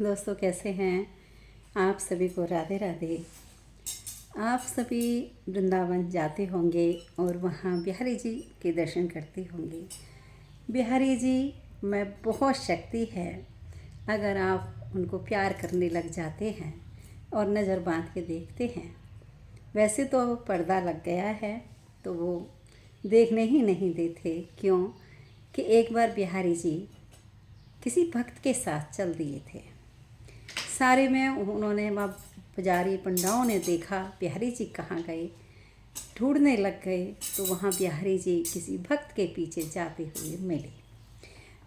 दोस्तों कैसे हैं आप सभी को राधे राधे। आप सभी वृंदावन जाते होंगे और वहाँ बिहारी जी के दर्शन करते होंगे। बिहारी जी में बहुत शक्ति है। अगर आप उनको प्यार करने लग जाते हैं और नज़र बांध के देखते हैं, वैसे तो पर्दा लग गया है तो वो देखने ही नहीं देते। क्यों कि एक बार बिहारी जी किसी भक्त के साथ चल दिए थे। सारे में उन्होंने वहाँ पुजारी पंडाओं ने देखा बिहारी जी कहाँ गए, ढूंढने लग गए तो वहाँ बिहारी जी किसी भक्त के पीछे जाते हुए मिले।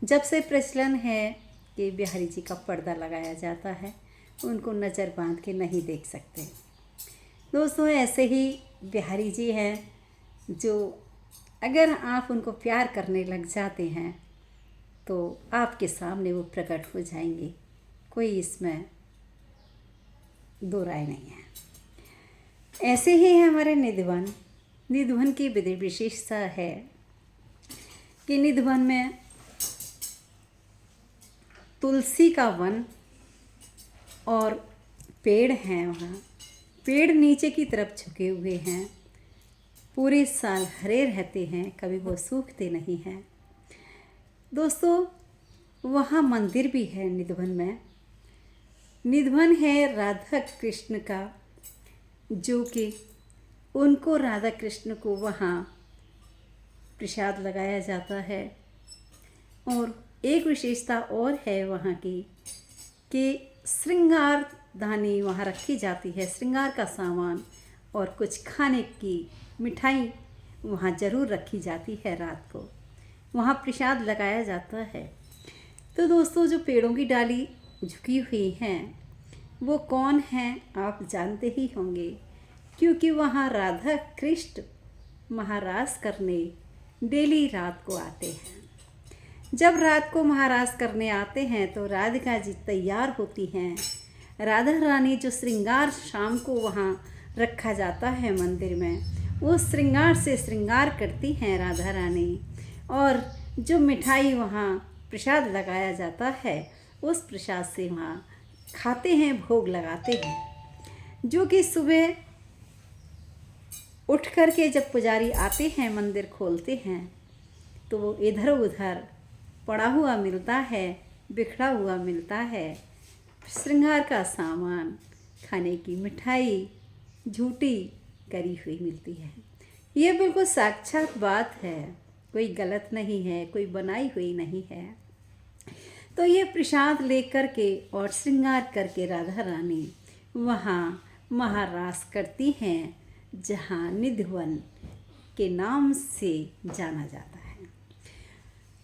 जब से प्रचलन है कि बिहारी जी का पर्दा लगाया जाता है, उनको नज़र बांध के नहीं देख सकते। दोस्तों ऐसे ही बिहारी जी हैं जो अगर आप उनको प्यार करने लग जाते हैं तो आपके सामने वो प्रकट हो जाएंगे। कोई इसमें दो राय नहीं है। ऐसे ही है हमारे निधिवन। निधिवन की विशेषता है कि निधिवन में तुलसी का वन और पेड़ हैं। वहाँ पेड़ नीचे की तरफ झुके हुए हैं, पूरे साल हरे रहते हैं, कभी वो सूखते नहीं हैं। दोस्तों वहाँ मंदिर भी है निधिवन में। निधिवन है राधा कृष्ण का, जो कि उनको राधा कृष्ण को वहाँ प्रसाद लगाया जाता है। और एक विशेषता और है वहाँ की कि श्रृंगार दानी वहाँ रखी जाती है। श्रृंगार का सामान और कुछ खाने की मिठाई वहाँ ज़रूर रखी जाती है। रात को वहाँ प्रसाद लगाया जाता है। तो दोस्तों जो पेड़ों की डाली झुकी हुई हैं वो कौन हैं आप जानते ही होंगे, क्योंकि वहाँ राधा कृष्ण महारास करने डेली रात को आते हैं। जब रात को महारास करने आते हैं तो राधिका जी तैयार होती हैं। राधा रानी जो श्रृंगार शाम को वहाँ रखा जाता है मंदिर में, वो श्रृंगार से श्रृंगार करती हैं राधा रानी। और जो मिठाई वहाँ प्रसाद लगाया जाता है उस प्रसाद से वहाँ खाते हैं, भोग लगाते हैं। जो कि सुबह उठ कर के जब पुजारी आते हैं मंदिर खोलते हैं तो वो इधर उधर पड़ा हुआ मिलता है, बिखरा हुआ मिलता है। श्रृंगार का सामान, खाने की मिठाई झूठी करी हुई मिलती है। ये बिल्कुल साक्षात बात है, कोई गलत नहीं है, कोई बनाई हुई नहीं है। तो ये प्रसाद लेकर के और श्रृंगार करके राधा रानी वहाँ महारास करती हैं, जहाँ निधिवन के नाम से जाना जाता है।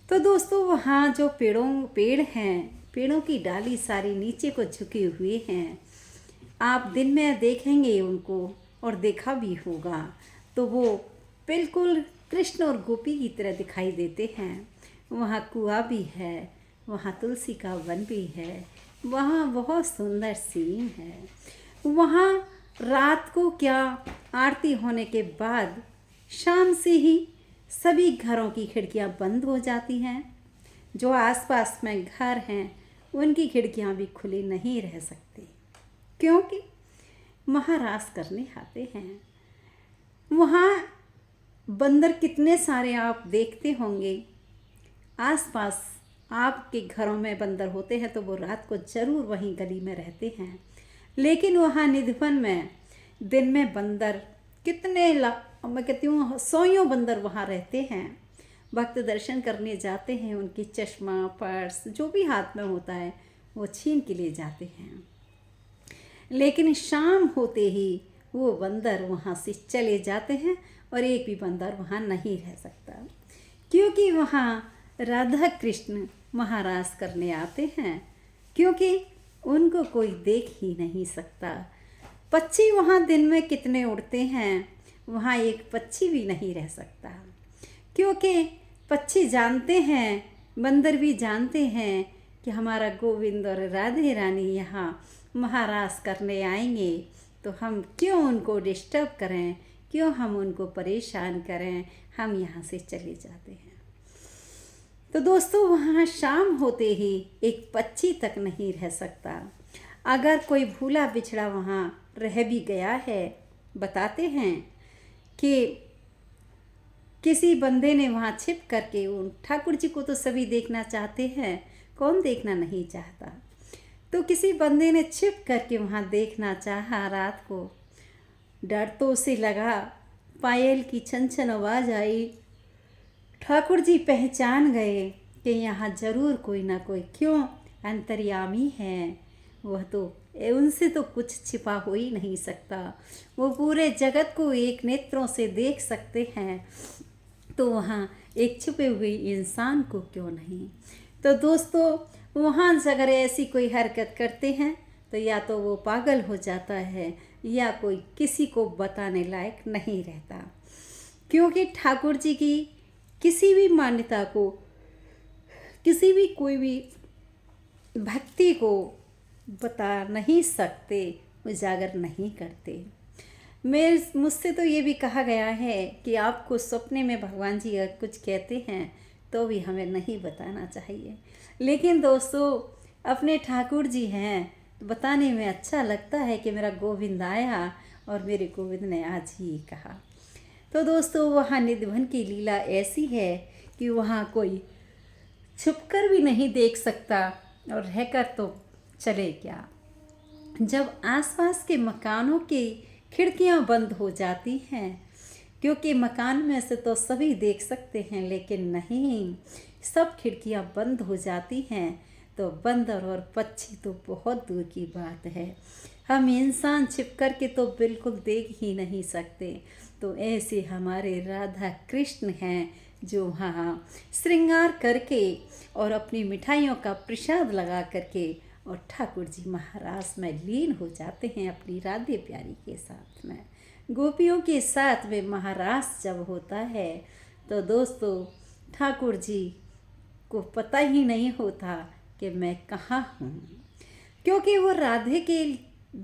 तो दोस्तों वहाँ जो पेड़ हैं, पेड़ों की डाली सारी नीचे को झुके हुए हैं। आप दिन में देखेंगे उनको और देखा भी होगा तो वो बिल्कुल कृष्ण और गोपी की तरह दिखाई देते हैं। वहाँ कुआं भी है, वहाँ तुलसी का वन भी है, वहाँ बहुत सुंदर सीन है। वहाँ रात को क्या आरती होने के बाद शाम से ही सभी घरों की खिड़कियाँ बंद हो जाती हैं। जो आसपास में घर हैं उनकी खिड़कियाँ भी खुली नहीं रह सकती, क्योंकि महारास करने आते हैं। वहाँ बंदर कितने सारे आप देखते होंगे। आसपास आपके घरों में बंदर होते हैं तो वो रात को ज़रूर वहीं गली में रहते हैं। लेकिन वहाँ निधिवन में दिन में बंदर कितने मैं कहती हूँ सौयों बंदर वहाँ रहते हैं। भक्त दर्शन करने जाते हैं, उनकी चश्मा पर्स जो भी हाथ में होता है वो छीन के ले जाते हैं। लेकिन शाम होते ही वो बंदर वहाँ से चले जाते हैं और एक भी बंदर वहाँ नहीं रह सकता, क्योंकि वहाँ राधा कृष्ण महारास करने आते हैं। क्योंकि उनको कोई देख ही नहीं सकता। पक्षी वहाँ दिन में कितने उड़ते हैं, वहाँ एक पक्षी भी नहीं रह सकता, क्योंकि पक्षी जानते हैं, बंदर भी जानते हैं कि हमारा गोविंद और राधे रानी यहाँ महारास करने आएंगे तो हम क्यों उनको डिस्टर्ब करें, क्यों हम उनको परेशान करें, हम यहाँ से चले जाते हैं। तो दोस्तों वहाँ शाम होते ही एक पक्षी तक नहीं रह सकता। अगर कोई भूला बिछड़ा वहाँ रह भी गया है, बताते हैं कि किसी बंदे ने वहाँ छिप करके, उन ठाकुर जी को तो सभी देखना चाहते हैं, कौन देखना नहीं चाहता। तो किसी बंदे ने छिप करके वहाँ देखना चाहा रात को। डर तो उसे लगा, पायल की छन छन आवाज़ आई। ठाकुर जी पहचान गए कि यहाँ ज़रूर कोई ना कोई, क्यों, अंतर्यामी है वह, तो उनसे तो कुछ छिपा हो ही नहीं सकता। वो पूरे जगत को एक नेत्रों से देख सकते हैं, तो वहाँ एक छुपे हुए इंसान को क्यों नहीं। तो दोस्तों वहाँ अगर ऐसी कोई हरकत करते हैं तो या तो वो पागल हो जाता है या कोई किसी को बताने लायक नहीं रहता। क्योंकि ठाकुर जी की किसी भी मान्यता को, किसी भी कोई भी भक्ति को बता नहीं सकते, उजागर नहीं करते। मुझसे तो ये भी कहा गया है कि आपको सपने में भगवान जी अगर कुछ कहते हैं तो भी हमें नहीं बताना चाहिए। लेकिन दोस्तों अपने ठाकुर जी हैं तो बताने में अच्छा लगता है कि मेरा गोविंद आया और मेरे गोविंद ने आज ही कहा। तो दोस्तों वहाँ निधिवन की लीला ऐसी है कि वहाँ कोई छुपकर भी नहीं देख सकता, और रहकर तो चले क्या। जब आसपास के मकानों की खिड़कियां बंद हो जाती हैं, क्योंकि मकान में से तो सभी देख सकते हैं, लेकिन नहीं, सब खिड़कियां बंद हो जाती हैं, तो बंदर और पक्षी तो बहुत दूर की बात है। हम इंसान छिप कर के तो बिल्कुल देख ही नहीं सकते। तो ऐसे हमारे राधा कृष्ण हैं जो वहाँ श्रृंगार करके और अपनी मिठाइयों का प्रसाद लगा करके और ठाकुर जी महाराज में लीन हो जाते हैं अपनी राधे प्यारी के साथ में। गोपियों के साथ में महारास जब होता है तो दोस्तों ठाकुर जी को पता ही नहीं होता कि मैं कहाँ हूँ, क्योंकि वो राधे के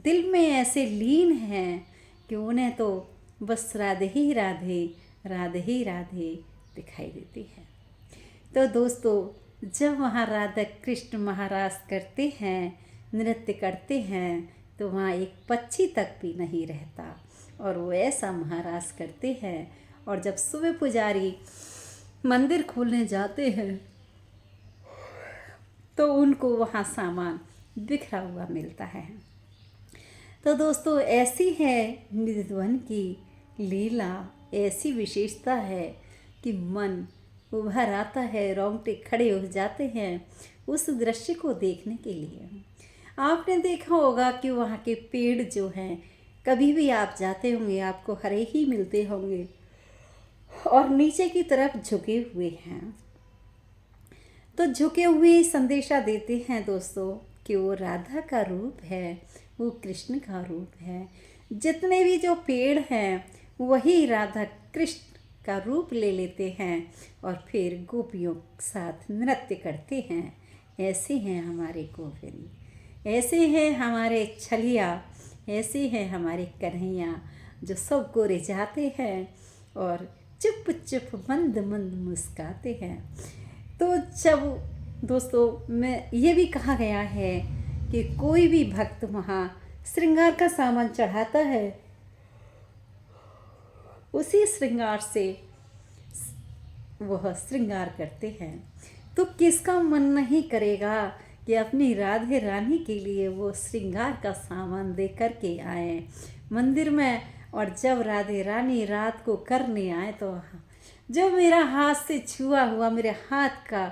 दिल में ऐसे लीन हैं कि उन्हें तो बस राधे ही राधे, राधे ही राधे दिखाई देती है। तो दोस्तों जब वहाँ राधा कृष्ण महारास करते हैं, नृत्य करते हैं, तो वहाँ एक पक्षी तक भी नहीं रहता, और वो ऐसा महारास करते हैं। और जब सुबह पुजारी मंदिर खोलने जाते हैं तो उनको वहाँ सामान बिखरा हुआ मिलता है। तो दोस्तों ऐसी है निधिवन की लीला, ऐसी विशेषता है कि मन उभर आता है, रोंगटे खड़े हो जाते हैं उस दृश्य को देखने के लिए। आपने देखा होगा कि वहाँ के पेड़ जो हैं, कभी भी आप जाते होंगे आपको हरे ही मिलते होंगे और नीचे की तरफ झुके हुए हैं। तो झुके हुए संदेशा देते हैं दोस्तों कि वो राधा का रूप है, वो कृष्ण का रूप है। जितने भी जो पेड़ हैं वही राधा कृष्ण का रूप ले लेते हैं और फिर गोपियों के साथ नृत्य करते हैं। ऐसे हैं हमारे गोविंद, ऐसे हैं हमारे छलिया, ऐसे हैं हमारे कन्हैया जो सबको रिझाते हैं और चुप चुप मंद मंद मुस्काते हैं। तो जब दोस्तों मैं ये भी कहा गया है कि कोई भी भक्त वहाँ श्रृंगार का सामान चढ़ाता है, उसी श्रृंगार से वह श्रृंगार करते हैं। तो किसका मन नहीं करेगा कि अपनी राधे रानी के लिए वो श्रृंगार का सामान दे करके आए मंदिर में। और जब राधे रानी रात को करने आए तो जो मेरा हाथ से छुआ हुआ मेरे हाथ का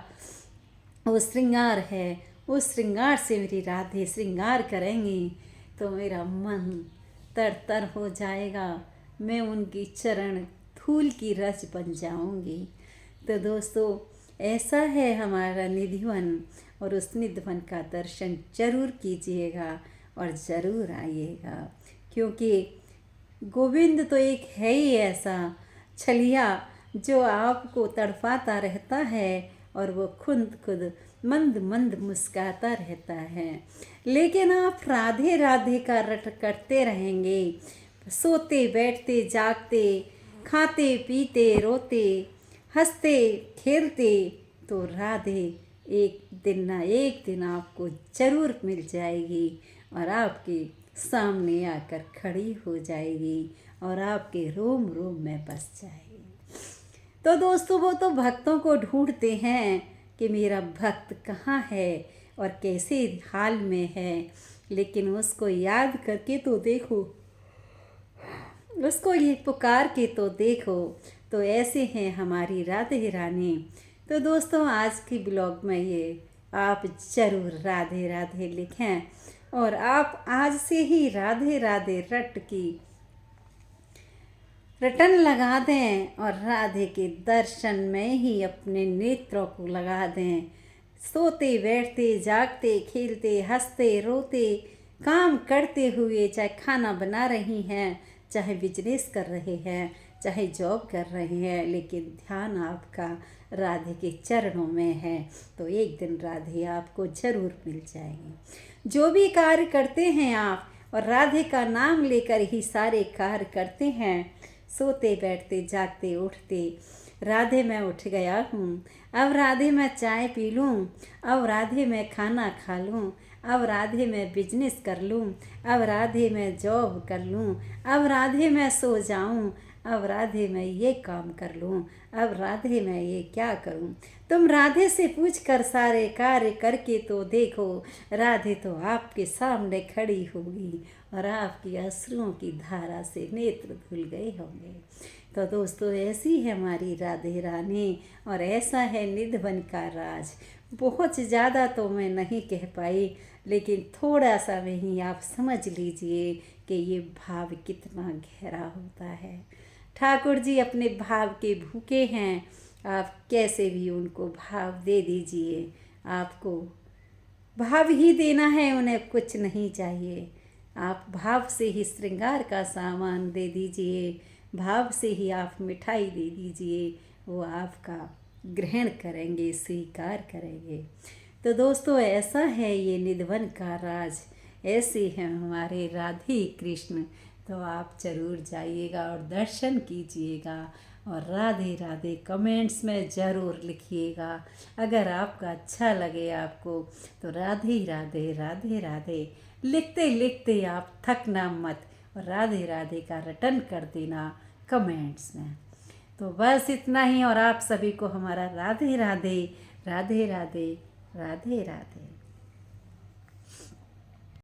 वो श्रृंगार है, उस श्रृंगार से मेरी राधे श्रृंगार करेंगी तो मेरा मन तर तर हो जाएगा, मैं उनकी चरण धूल की रज बन जाऊंगी। तो दोस्तों ऐसा है हमारा निधिवन, और उस निधिवन का दर्शन जरूर कीजिएगा और ज़रूर आइएगा, क्योंकि गोविंद तो एक है ही ऐसा छलिया जो आपको तड़पाता रहता है और वो खुद मंद मंद मुस्काता रहता है। लेकिन आप राधे राधे का रट करते रहेंगे, सोते बैठते जागते, खाते पीते रोते, हंसते खेलते, तो राधे एक दिन ना एक दिन आपको ज़रूर मिल जाएगी और आपके सामने आकर खड़ी हो जाएगी और आपके रोम रोम में बस जाएगी। तो दोस्तों, वो तो भक्तों को ढूंढते हैं कि मेरा भक्त कहाँ है और कैसे हाल में है, लेकिन उसको याद करके तो देखो, उसको ये पुकार के तो देखो। तो ऐसे हैं हमारी राधे रानी। तो दोस्तों, आज की ब्लॉग में ये आप ज़रूर राधे राधे लिखें और आप आज से ही राधे राधे रटन लगा दें और राधे के दर्शन में ही अपने नेत्रों को लगा दें। सोते बैठते जागते खेलते हंसते रोते काम करते हुए, चाहे खाना बना रही हैं, चाहे बिजनेस कर रहे हैं, चाहे जॉब कर रहे हैं, लेकिन ध्यान आपका राधे के चरणों में है, तो एक दिन राधे आपको ज़रूर मिल जाएंगी। जो भी कार्य करते हैं आप और राधे का नाम लेकर ही सारे कार्य करते हैं, सोते बैठते जागते उठते, राधे मैं उठ गया हूँ, अब राधे मैं चाय पी लूँ, अब राधे मैं खाना खा लूँ, अब राधे मैं बिजनेस कर लूँ, अब राधे मैं जॉब कर लूँ, अब राधे मैं सो जाऊँ, अब राधे मैं ये काम कर लूँ, अब राधे मैं ये क्या करूँ। तुम राधे से पूछ कर सारे कार्य करके तो देखो, राधे तो आपके सामने खड़ी होगी और आपकी अश्रुओं की धारा से नेत्र धुल गए होंगे। तो दोस्तों, ऐसी है हमारी राधे रानी और ऐसा है निधवन का राज। बहुत ज़्यादा तो मैं नहीं कह पाई, लेकिन थोड़ा सा में ही आप समझ लीजिए कि ये भाव कितना गहरा होता है। ठाकुर जी अपने भाव के भूखे हैं, आप कैसे भी उनको भाव दे दीजिए। आपको भाव ही देना है, उन्हें कुछ नहीं चाहिए। आप भाव से ही श्रृंगार का सामान दे दीजिए, भाव से ही आप मिठाई दे दीजिए, वो आपका ग्रहण करेंगे, स्वीकार करेंगे। तो दोस्तों, ऐसा है ये निधवन का राज, ऐसे हैं हमारे राधे कृष्ण। तो आप ज़रूर जाइएगा और दर्शन कीजिएगा और राधे राधे कमेंट्स में ज़रूर लिखिएगा। अगर आपका अच्छा लगे आपको, तो राधे राधे राधे राधे लिखते लिखते आप थकना मत और राधे राधे का रटन कर देना कमेंट्स में। तो बस इतना ही, और आप सभी को हमारा राधे राधे राधे राधे राधे राधे।